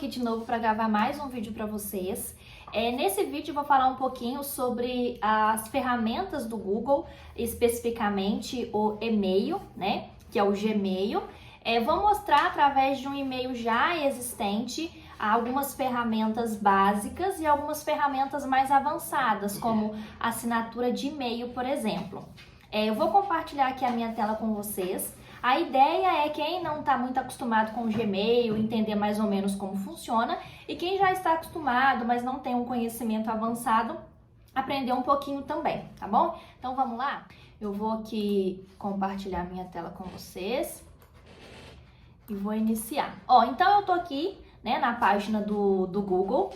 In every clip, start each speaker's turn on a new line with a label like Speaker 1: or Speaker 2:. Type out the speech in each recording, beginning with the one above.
Speaker 1: aqui de novo para gravar mais um vídeo para vocês. Nesse vídeo eu vou falar um pouquinho sobre as ferramentas do Google, especificamente o e-mail, né, que é o Gmail. Vou mostrar através de um e-mail já existente algumas ferramentas básicas e algumas ferramentas mais avançadas, como assinatura de e-mail, por exemplo. Eu vou compartilhar aqui a minha tela com vocês. A ideia é quem não está muito acostumado com o Gmail, entender mais ou menos como funciona, e quem já está acostumado, mas não tem um conhecimento avançado, aprender um pouquinho também, tá bom? Então vamos lá? Eu vou aqui compartilhar minha tela com vocês e vou iniciar. Então eu tô aqui, né, na página do Google.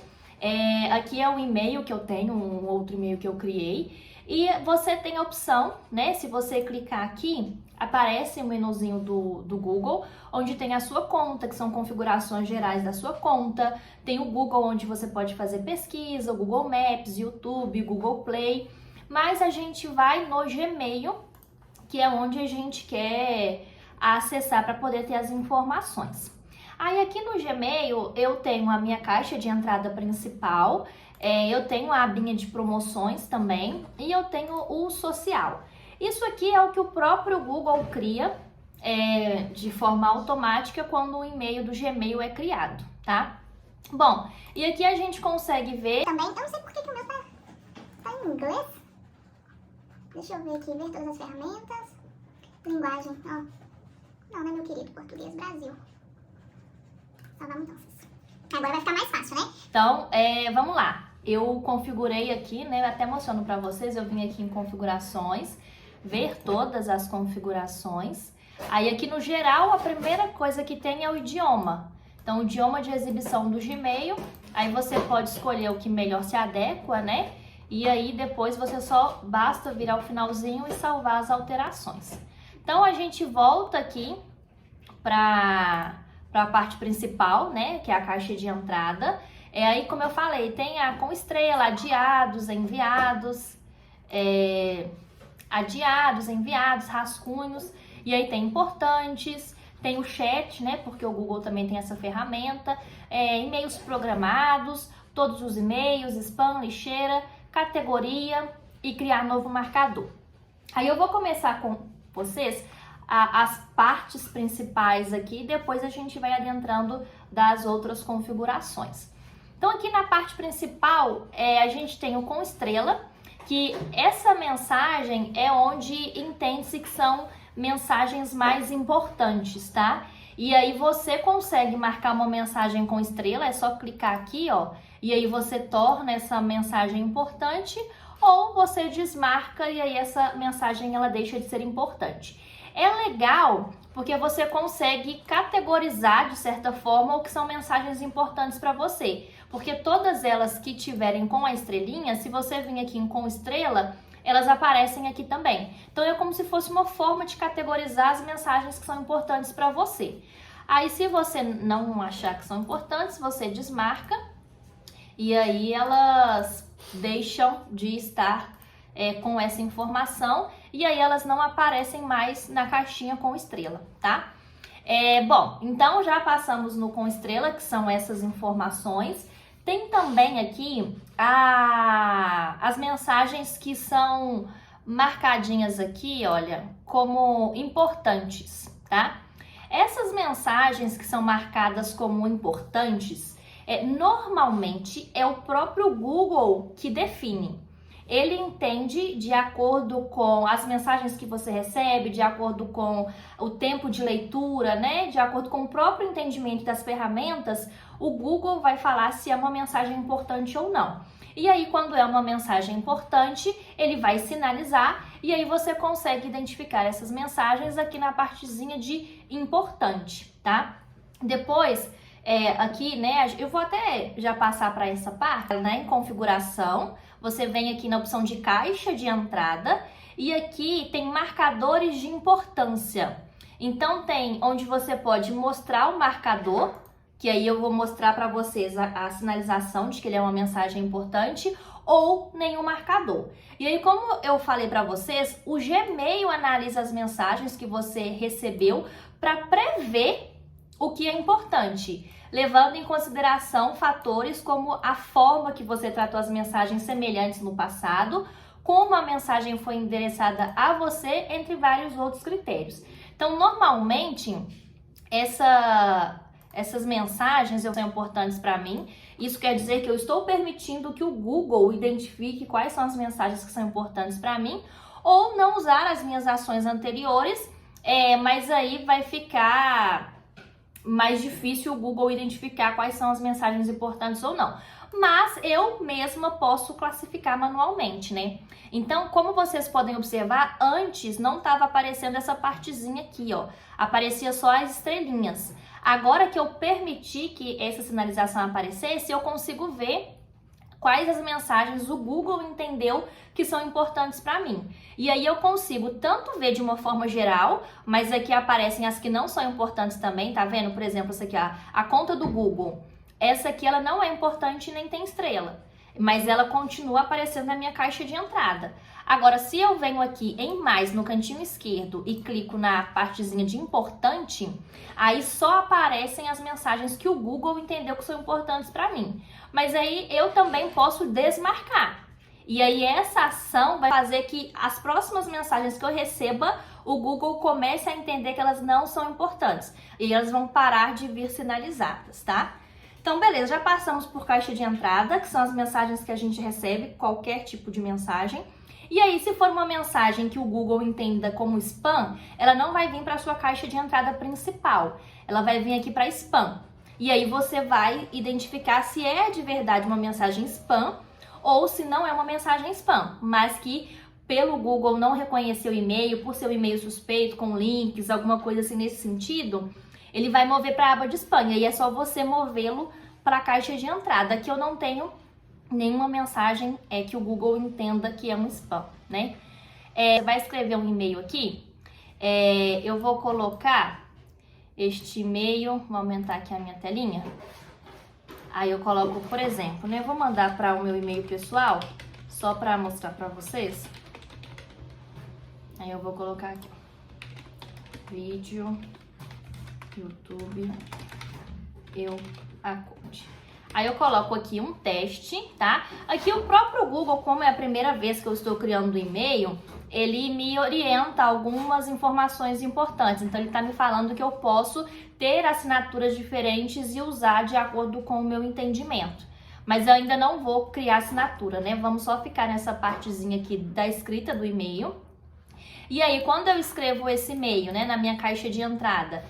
Speaker 1: Aqui é um e-mail que eu tenho, um outro e-mail que eu criei. E você tem a opção, né? Se você clicar aqui, aparece o menuzinho do Google, onde tem a sua conta, que são configurações gerais da sua conta. Tem o Google, onde você pode fazer pesquisa, o Google Maps, YouTube, Google Play. Mas a gente vai no Gmail, que é onde a gente quer acessar para poder ter as informações. Aí aqui no Gmail eu tenho a minha caixa de entrada principal, eu tenho a abinha de promoções também e eu tenho o social. Isso aqui é o que o próprio Google cria de forma automática quando o e-mail do Gmail é criado, tá? Bom, e aqui a gente consegue ver...
Speaker 2: Também, eu não sei por que o meu tá em inglês. Deixa eu ver aqui, ver todas as ferramentas. Linguagem, ó. Não, né, meu querido? Português, Brasil. Salvamos então, vocês. Agora vai ficar mais fácil, né?
Speaker 1: Então, vamos lá. Eu configurei aqui, né? Eu até mostrando para vocês, eu vim aqui em configurações, ver todas as configurações. Aí aqui no geral, a primeira coisa que tem é o idioma. Então, o idioma de exibição do Gmail. Aí você pode escolher o que melhor se adequa, né? E aí depois você só basta virar o finalzinho e salvar as alterações. Então, a gente volta aqui para a parte principal, né, que é a caixa de entrada. Aí, como eu falei, tem com estrela, adiados, enviados, rascunhos, e aí tem importantes, tem o chat, né, porque o Google também tem essa ferramenta, e-mails programados, todos os e-mails, spam, lixeira, categoria e criar novo marcador. Aí eu vou começar com vocês as partes principais aqui, depois a gente vai adentrando das outras configurações. Então aqui na parte principal a gente tem o com estrela, que essa mensagem é onde entende-se que são mensagens mais importantes, tá? E aí você consegue marcar uma mensagem com estrela, é só clicar aqui, ó, e aí você torna essa mensagem importante, ou você desmarca e aí essa mensagem ela deixa de ser importante. É legal porque você consegue categorizar de certa forma o que são mensagens importantes para você, porque todas elas que tiverem com a estrelinha, se você vir aqui em com estrela, elas aparecem aqui também. Então é como se fosse uma forma de categorizar as mensagens que são importantes para você. Aí se você não achar que são importantes, você desmarca e aí elas deixam de estar com essa informação e aí elas não aparecem mais na caixinha com estrela, tá? Bom, então já passamos no com estrela, que são essas informações. Tem também aqui as mensagens que são marcadinhas aqui, olha, como importantes, tá? Essas mensagens que são marcadas como importantes, normalmente é o próprio Google que define. Ele entende de acordo com as mensagens que você recebe, de acordo com o tempo de leitura, né? De acordo com o próprio entendimento das ferramentas, o Google vai falar se é uma mensagem importante ou não. E aí, quando é uma mensagem importante, ele vai sinalizar e aí você consegue identificar essas mensagens aqui na partezinha de importante, tá? Depois, aqui, né, eu vou até já passar para essa parte, né, em configuração. Você vem aqui na opção de caixa de entrada e aqui tem marcadores de importância. Então tem onde você pode mostrar o marcador, que aí eu vou mostrar para vocês a sinalização de que ele é uma mensagem importante, ou nenhum marcador. E aí, como eu falei para vocês, o Gmail analisa as mensagens que você recebeu para prever o que é importante, levando em consideração fatores como a forma que você tratou as mensagens semelhantes no passado, como a mensagem foi endereçada a você, entre vários outros critérios. Então, normalmente, essas mensagens são importantes para mim. Isso quer dizer que eu estou permitindo que o Google identifique quais são as mensagens que são importantes para mim, ou não usar as minhas ações anteriores, mas aí vai ficar mais difícil o Google identificar quais são as mensagens importantes ou não. Mas eu mesma posso classificar manualmente, né? Então, como vocês podem observar, antes não estava aparecendo essa partezinha aqui, ó. Aparecia só as estrelinhas. Agora que eu permiti que essa sinalização aparecesse, eu consigo ver quais as mensagens o Google entendeu que são importantes para mim. E aí eu consigo tanto ver de uma forma geral, mas aqui aparecem as que não são importantes também, tá vendo? Por exemplo, essa aqui, a conta do Google. Essa aqui ela não é importante nem tem estrela, mas ela continua aparecendo na minha caixa de entrada. Agora, se eu venho aqui em mais no cantinho esquerdo e clico na partezinha de importante, aí só aparecem as mensagens que o Google entendeu que são importantes para mim. Mas aí eu também posso desmarcar. E aí essa ação vai fazer que as próximas mensagens que eu receba, o Google comece a entender que elas não são importantes. E elas vão parar de vir sinalizadas, tá? Então, beleza, já passamos por caixa de entrada, que são as mensagens que a gente recebe, qualquer tipo de mensagem. E aí, se for uma mensagem que o Google entenda como spam, ela não vai vir para a sua caixa de entrada principal. Ela vai vir aqui para spam. E aí você vai identificar se é de verdade uma mensagem spam ou se não é uma mensagem spam, mas que pelo Google não reconhecer o e-mail, por ser um e-mail suspeito, com links, alguma coisa assim nesse sentido, ele vai mover para a aba de spam. E aí é só você movê-lo para a caixa de entrada, que eu não tenho nenhuma mensagem que o Google entenda que é um spam, né? Vai escrever um e-mail aqui, eu vou colocar este e-mail, vou aumentar aqui a minha telinha, aí eu coloco, por exemplo, né? Eu vou mandar para o meu e-mail pessoal, só para mostrar para vocês, aí eu vou colocar aqui, ó, vídeo, YouTube, eu acorde. Aí eu coloco aqui um teste, tá? Aqui o próprio Google, como é a primeira vez que eu estou criando o e-mail, ele me orienta algumas informações importantes. Então ele tá me falando que eu posso ter assinaturas diferentes e usar de acordo com o meu entendimento. Mas eu ainda não vou criar assinatura, né? Vamos só ficar nessa partezinha aqui da escrita do e-mail. E aí, quando eu escrevo esse e-mail, né, na minha caixa de entrada,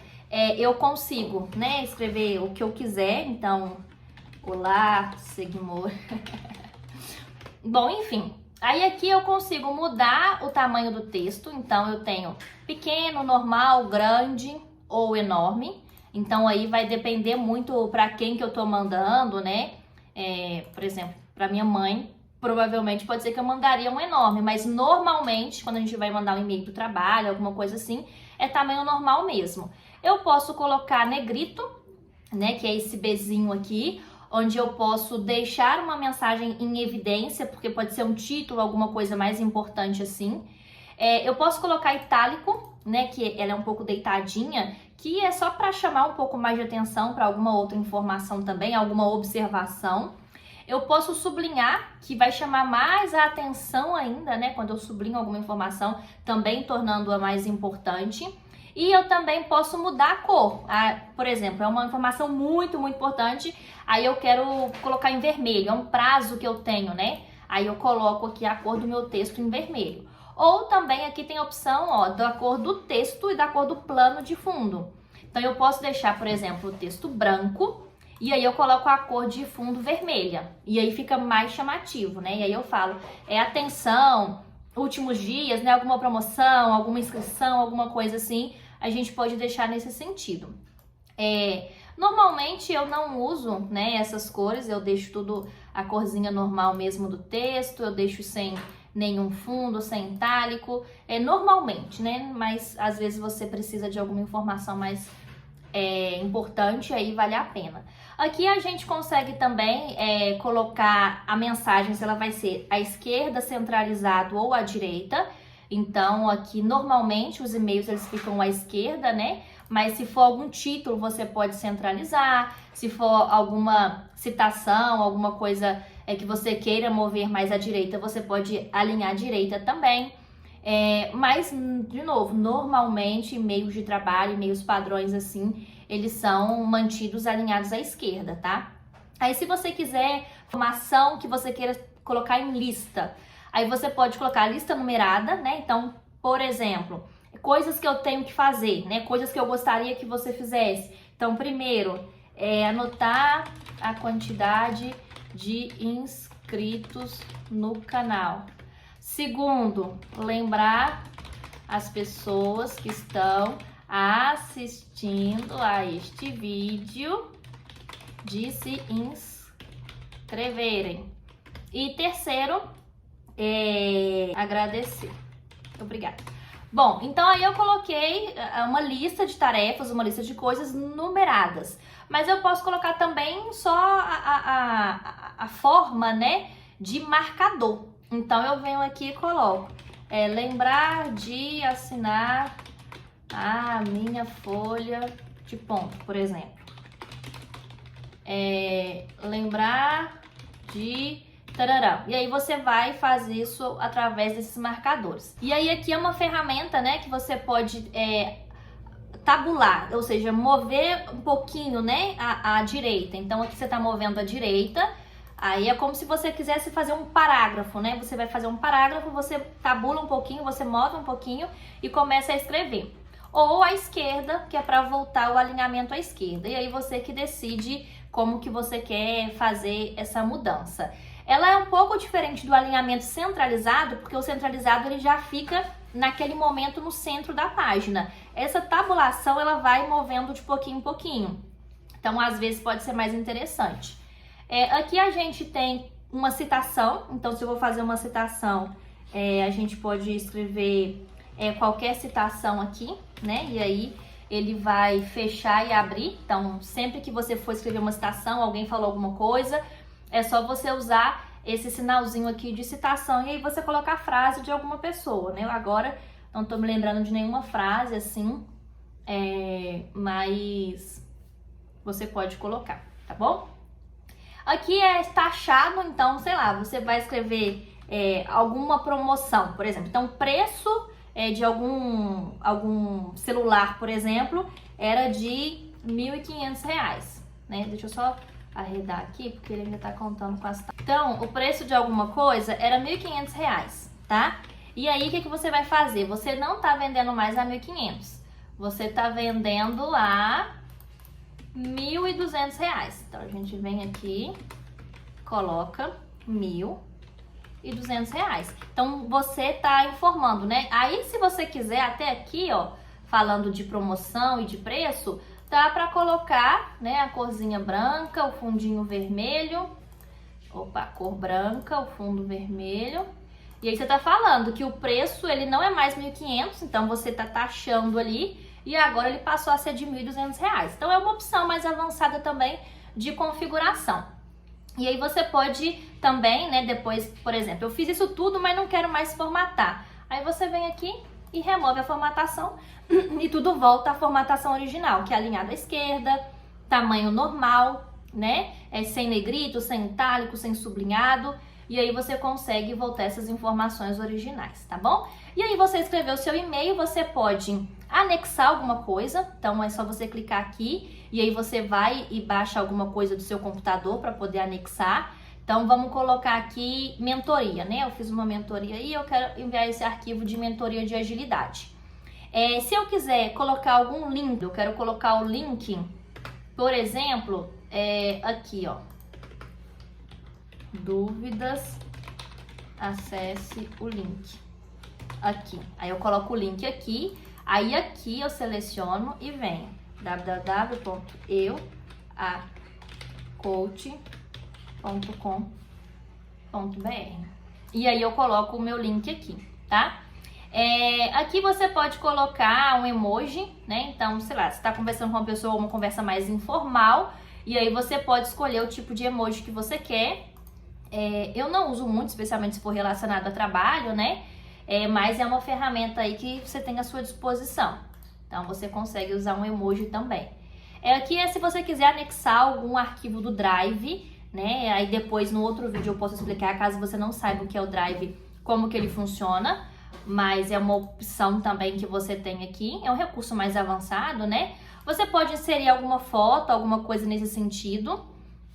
Speaker 1: eu consigo, né, escrever o que eu quiser. Então, olá, Seguimor. Bom, enfim. Aí aqui eu consigo mudar o tamanho do texto. Então, eu tenho pequeno, normal, grande ou enorme. Então, aí vai depender muito para quem que eu tô mandando, né? Por exemplo, para minha mãe, provavelmente pode ser que eu mandaria um enorme. Mas normalmente, quando a gente vai mandar um e-mail pro trabalho, alguma coisa assim, é tamanho normal mesmo. Eu posso colocar negrito, né? Que é esse Bzinho aqui, onde eu posso deixar uma mensagem em evidência, porque pode ser um título, alguma coisa mais importante assim. Eu posso colocar itálico, né, que ela é um pouco deitadinha, que é só para chamar um pouco mais de atenção para alguma outra informação também, alguma observação. Eu posso sublinhar, que vai chamar mais a atenção ainda, né, quando eu sublinho alguma informação, também tornando-a mais importante. E eu também posso mudar a cor. Por exemplo, é uma informação muito, muito importante, aí eu quero colocar em vermelho, é um prazo que eu tenho, né? Aí eu coloco aqui a cor do meu texto em vermelho. Ou também aqui tem a opção, ó, da cor do texto e da cor do plano de fundo. Então eu posso deixar, por exemplo, o texto branco e aí eu coloco a cor de fundo vermelha. E aí fica mais chamativo, né? E aí eu falo, atenção, últimos dias, né? Alguma promoção, alguma inscrição, alguma coisa assim, a gente pode deixar nesse sentido. Normalmente eu não uso, né, essas cores, eu deixo tudo a corzinha normal mesmo do texto, eu deixo sem nenhum fundo, sem itálico, normalmente, né, mas às vezes você precisa de alguma informação mais importante, aí vale a pena. Aqui a gente consegue também colocar a mensagem, se ela vai ser à esquerda, centralizado ou à direita. Então aqui normalmente os e-mails eles ficam à esquerda, né? mas se for algum título, você pode centralizar. Se for alguma citação, alguma coisa que você queira mover mais à direita, você pode alinhar à direita também. Mas, de novo, normalmente e-mails de trabalho, e-mails padrões assim, eles são mantidos alinhados à esquerda, tá? Aí, se você quiser informação que você queira colocar em lista, aí você pode colocar lista numerada, né? Então, por exemplo, coisas que eu tenho que fazer, né? Coisas que eu gostaria que você fizesse. Então, primeiro, anotar a quantidade de inscritos no canal. Segundo, lembrar as pessoas que estão assistindo a este vídeo de se inscreverem. E terceiro, agradecer. Obrigada. Bom, então aí eu coloquei uma lista de tarefas, uma lista de coisas numeradas. Mas eu posso colocar também só a forma, né, de marcador. Então eu venho aqui e coloco lembrar de assinar a minha folha de ponto, por exemplo. Lembrar de tarará. E aí você vai fazer isso através desses marcadores. E aí aqui é uma ferramenta, né, que você pode tabular, ou seja, mover um pouquinho, né, à direita. Então aqui você está movendo à direita. Aí é como se você quisesse fazer um parágrafo, né? Você vai fazer um parágrafo, você tabula um pouquinho, você move um pouquinho e começa a escrever. Ou à esquerda, que é para voltar o alinhamento à esquerda. E aí você que decide como que você quer fazer essa mudança. Ela é um pouco diferente do alinhamento centralizado, porque o centralizado ele já fica naquele momento no centro da página. Essa tabulação ela vai movendo de pouquinho em pouquinho. Então, às vezes pode ser mais interessante. Aqui a gente tem uma citação, então se eu vou fazer uma citação, a gente pode escrever qualquer citação aqui, né? E aí ele vai fechar e abrir. Então, sempre que você for escrever uma citação, alguém falou alguma coisa, é só você usar esse sinalzinho aqui de citação e aí você colocar a frase de alguma pessoa, né? Eu agora não tô me lembrando de nenhuma frase assim, mas você pode colocar, tá bom? Aqui é taxado, então, sei lá, você vai escrever alguma promoção, por exemplo. Então, preço de algum celular, por exemplo, era de R$1.500, né? Deixa eu só arredar aqui, porque ele ainda tá contando com as taxas. Então, o preço de alguma coisa era R$1.500, tá? E aí, o que você vai fazer? Você não tá vendendo mais a R$1.500. Você tá vendendo a R$1.200. Então, a gente vem aqui, coloca R$1.200. Então, você tá informando, né? Aí, se você quiser, até aqui, ó, falando de promoção e de preço, dá pra colocar, né, a corzinha branca, o fundinho vermelho. Opa, a cor branca, o fundo vermelho. E aí, você tá falando que o preço, ele não é mais R$1.500, então você tá taxando ali. E agora ele passou a ser de R$1.200. Então é uma opção mais avançada também de configuração. E aí você pode também, né, depois, por exemplo, eu fiz isso tudo, mas não quero mais formatar. Aí você vem aqui e remove a formatação e tudo volta à formatação original, que é alinhada à esquerda, tamanho normal, né? Sem negrito, sem itálico, sem sublinhado. E aí você consegue voltar essas informações originais, tá bom? E aí você escreveu o seu e-mail, você pode anexar alguma coisa, então é só você clicar aqui e aí você vai e baixa alguma coisa do seu computador para poder anexar. Então vamos colocar aqui mentoria, né? Eu fiz uma mentoria e eu quero enviar esse arquivo de mentoria de agilidade. Se eu quiser colocar algum link, eu quero colocar o link, por exemplo, aqui, ó. Dúvidas, acesse o link aqui. Aí eu coloco o link aqui, aí aqui eu seleciono e venho www.euacoach.com.br e aí eu coloco o meu link aqui, tá? Aqui você pode colocar um emoji, né? Então, sei lá, você tá conversando com uma pessoa, uma conversa mais informal, e aí você pode escolher o tipo de emoji que você quer. Eu não uso muito, especialmente se for relacionado a trabalho, né? Mas é uma ferramenta aí que você tem à sua disposição. Então você consegue usar um emoji também. Aqui é se você quiser anexar algum arquivo do Drive, né? Aí depois no outro vídeo eu posso explicar, caso você não saiba o que é o Drive, como que ele funciona. Mas é uma opção também que você tem aqui. É um recurso mais avançado, né? Você pode inserir alguma foto, alguma coisa nesse sentido.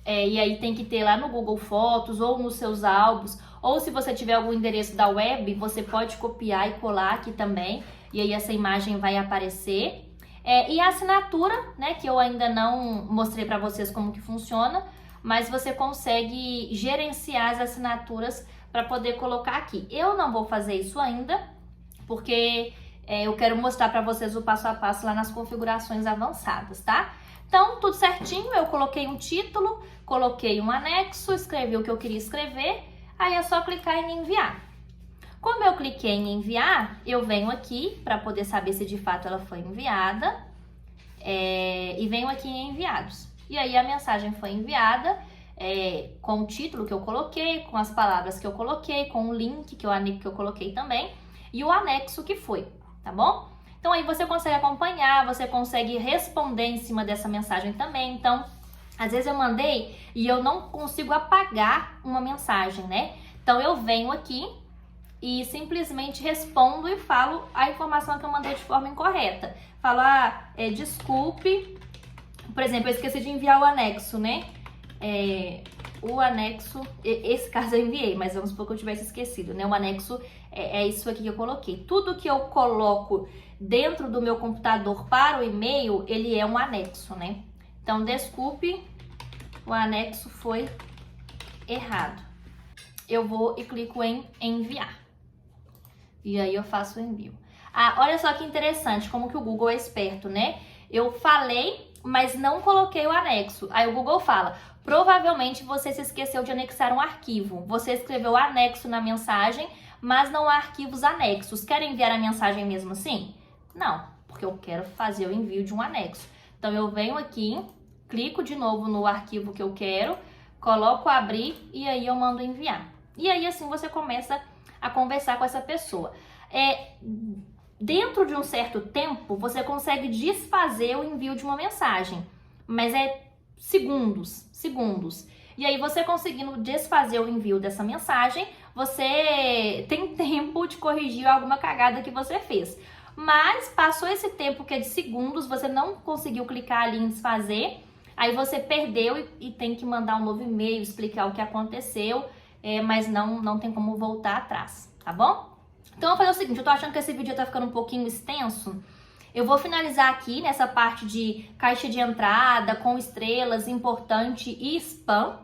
Speaker 1: E aí tem que ter lá no Google Fotos ou nos seus álbuns. Ou se você tiver algum endereço da web, você pode copiar e colar aqui também. E aí essa imagem vai aparecer. E a assinatura, né, que eu ainda não mostrei para vocês como que funciona, mas você consegue gerenciar as assinaturas para poder colocar aqui. Eu não vou fazer isso ainda, porque eu quero mostrar para vocês o passo a passo lá nas configurações avançadas, tá? Então, tudo certinho, eu coloquei um título, coloquei um anexo, escrevi o que eu queria escrever, aí é só clicar em enviar. Como eu cliquei em enviar, eu venho aqui para poder saber se de fato ela foi enviada e venho aqui em enviados. E aí a mensagem foi enviada com o título que eu coloquei, com as palavras que eu coloquei, com o link que eu coloquei também e o anexo que foi, tá bom? Então aí você consegue acompanhar, você consegue responder em cima dessa mensagem também. Então, às vezes eu mandei e eu não consigo apagar uma mensagem, né? Então eu venho aqui e simplesmente respondo e falo a informação que eu mandei de forma incorreta. Falo, desculpe, por exemplo, eu esqueci de enviar o anexo, né? O anexo, esse caso eu enviei, mas vamos supor que eu tivesse esquecido, né? O anexo é isso aqui que eu coloquei. Tudo que eu coloco dentro do meu computador para o e-mail, ele é um anexo, né? Então, desculpe, o anexo foi errado. Eu vou e clico em enviar. E aí eu faço o envio. Olha só que interessante, como que o Google é esperto, né? Eu falei, mas não coloquei o anexo. Aí o Google fala, provavelmente você se esqueceu de anexar um arquivo. Você escreveu anexo na mensagem, mas não há arquivos anexos. Quer enviar a mensagem mesmo assim? Não, porque eu quero fazer o envio de um anexo. Então eu venho aqui, clico de novo no arquivo que eu quero, coloco abrir e aí eu mando enviar. E aí assim você começa a conversar com essa pessoa. Dentro de um certo tempo, você consegue desfazer o envio de uma mensagem, mas é segundos. E aí você conseguindo desfazer o envio dessa mensagem, você tem tempo de corrigir alguma cagada que você fez. Mas passou esse tempo que é de segundos, você não conseguiu clicar ali em desfazer, aí você perdeu e tem que mandar um novo e-mail, explicar o que aconteceu, mas não tem como voltar atrás, tá bom? Então eu vou fazer o seguinte, eu tô achando que esse vídeo tá ficando um pouquinho extenso. Eu vou finalizar aqui nessa parte de caixa de entrada, com estrelas, importante e spam.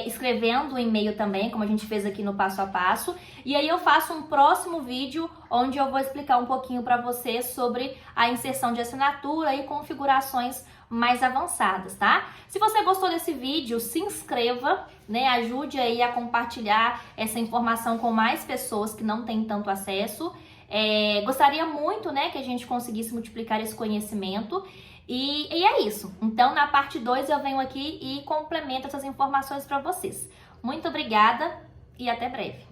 Speaker 1: Escrevendo o e-mail também, como a gente fez aqui no passo a passo. E aí eu faço um próximo vídeo onde eu vou explicar um pouquinho para você sobre a inserção de assinatura e configurações mais avançadas, tá? Se você gostou desse vídeo, se inscreva, né? Ajude aí a compartilhar essa informação com mais pessoas que não têm tanto acesso. Gostaria muito, né, que a gente conseguisse multiplicar esse conhecimento. E é isso. Então, na parte 2 eu venho aqui e complemento essas informações para vocês. Muito obrigada e até breve.